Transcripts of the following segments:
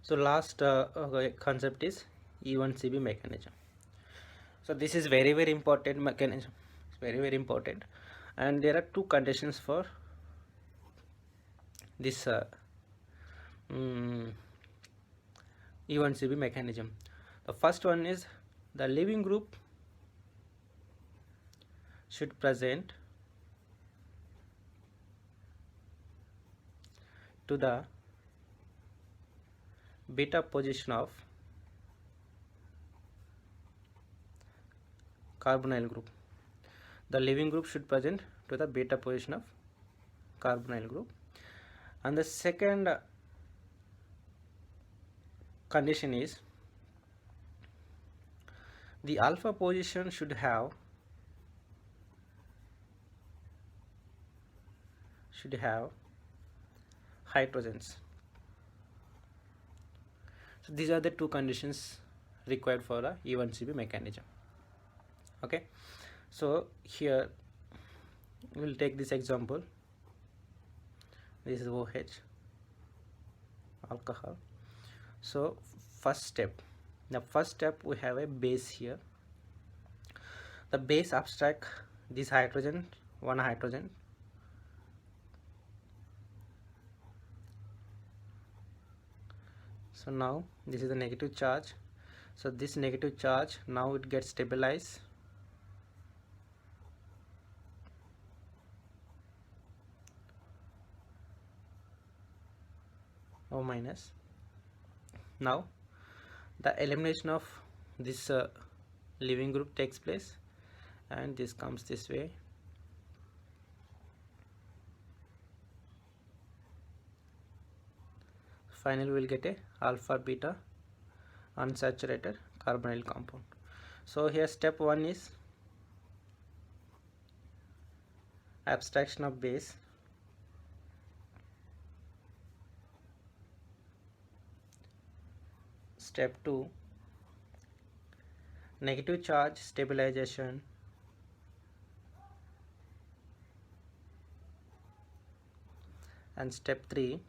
So last concept is E1CB mechanism. So this is very important mechanism. It's very important, and there are two conditions for this E1CB mechanism. The first one is the leaving group should present to the beta position of carbonyl group. The leaving group should present to the beta position of carbonyl group. And the second condition is the alpha position should have hydrogens. So these are the two conditions required for a E1CB mechanism. Okay, so here we'll take this example. This is OH, alcohol. So the first step we have a base here. The base abstract this hydrogen, one hydrogen. So now this is the negative charge. So this negative charge now it gets stabilized. O minus. Now the elimination of this leaving group takes place, and this comes this way. Finally we'll get a alpha beta unsaturated carbonyl compound. So here step 1 is abstraction of base. Step 2, negative charge stabilization. And step 3,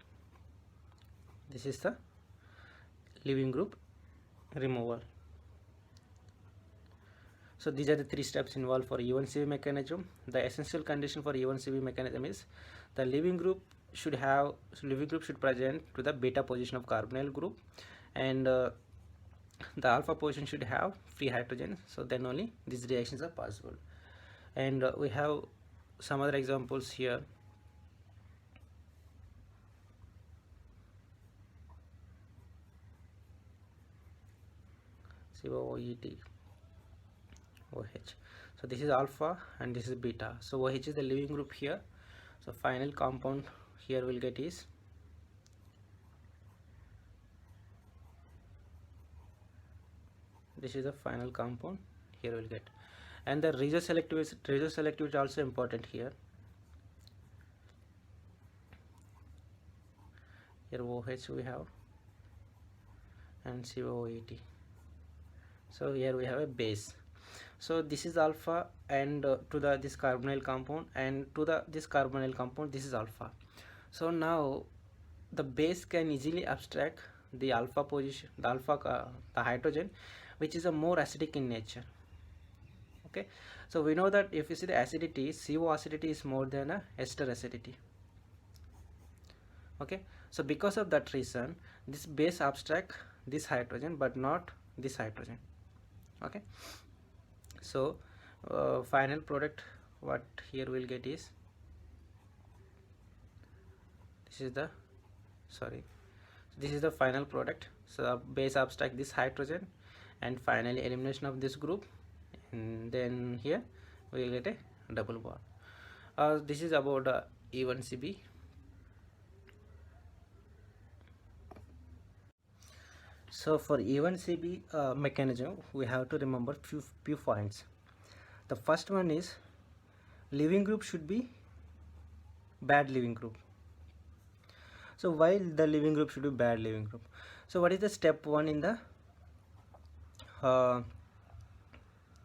this is the leaving group removal. So these are the 3 steps involved for E1CB mechanism. The essential condition for E1CB mechanism is the leaving group should present to the beta position of carbonyl group, and the alpha position should have free hydrogen. So then only these reactions are possible. And we have some other examples here. COET, OH. So this is alpha and this is beta. So OH is the leaving group here. So final compound here we'll get is this is the final compound here we'll get. And the residue selectivity is also important here. Here OH we have and COET. So here we have a base. So this is alpha, and to this carbonyl compound, and to this carbonyl compound this is alpha. So now the base can easily abstract the alpha position, the hydrogen, which is a more acidic in nature. Okay, so we know that if you see the acidity, CO acidity is more than a ester acidity. Okay, so because of that reason this base abstract this hydrogen but not this hydrogen. Okay, so final product what here we'll get is this is the final product. So the base abstract this hydrogen, and finally elimination of this group, and then here we will get a double bond. This is about E1CB. So for E1CB mechanism we have to remember few points. The first one is leaving group should be bad leaving group. So why the leaving group should be bad leaving group? So what is the step 1 in the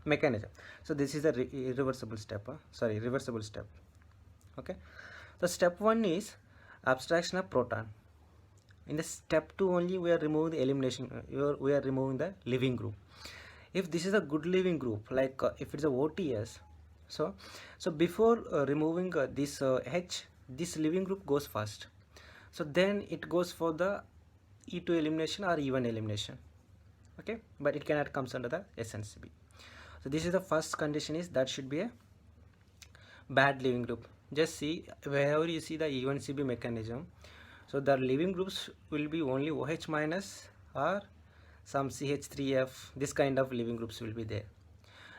mechanism? So this is a reversible step. Okay, so step 1 is abstraction of proton. In the step 2 only we are removing the elimination, we are removing the leaving group. If this is a good leaving group, like if it's a OTS, so before removing this H, this leaving group goes first, so then it goes for the E2 elimination or E1 elimination. Okay, but it cannot comes under the SNCB. So this is the first condition, is that should be a bad leaving group. Just see, wherever you see the E1CB mechanism, so the leaving groups will be only OH minus or some CH3F, this kind of leaving groups will be there.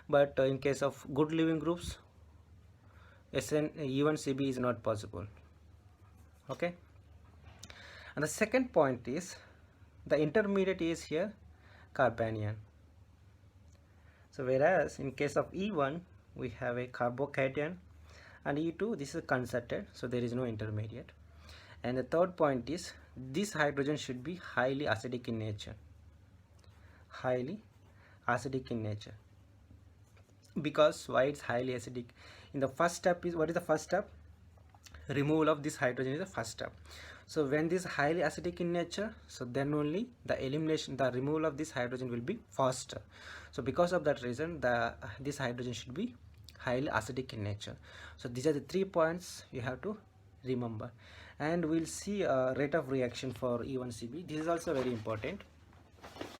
But in case of good leaving groups, E1CB is not possible. Okay, and the second point is the intermediate is here carbanion. So whereas in case of E1 we have a carbocation, and E2 this is concerted, so there is no intermediate. And the third point is this hydrogen should be highly acidic in nature. Highly acidic in nature. Because why it's highly acidic? In the first step is, what is the first step? Removal of this hydrogen is the first step. So when this is highly acidic in nature, so then only the elimination, the removal of this hydrogen will be faster. So because of that reason, this hydrogen should be highly acidic in nature. So these are the 3 points you have to remember. And we'll see rate of reaction for E1CB. This is also very important.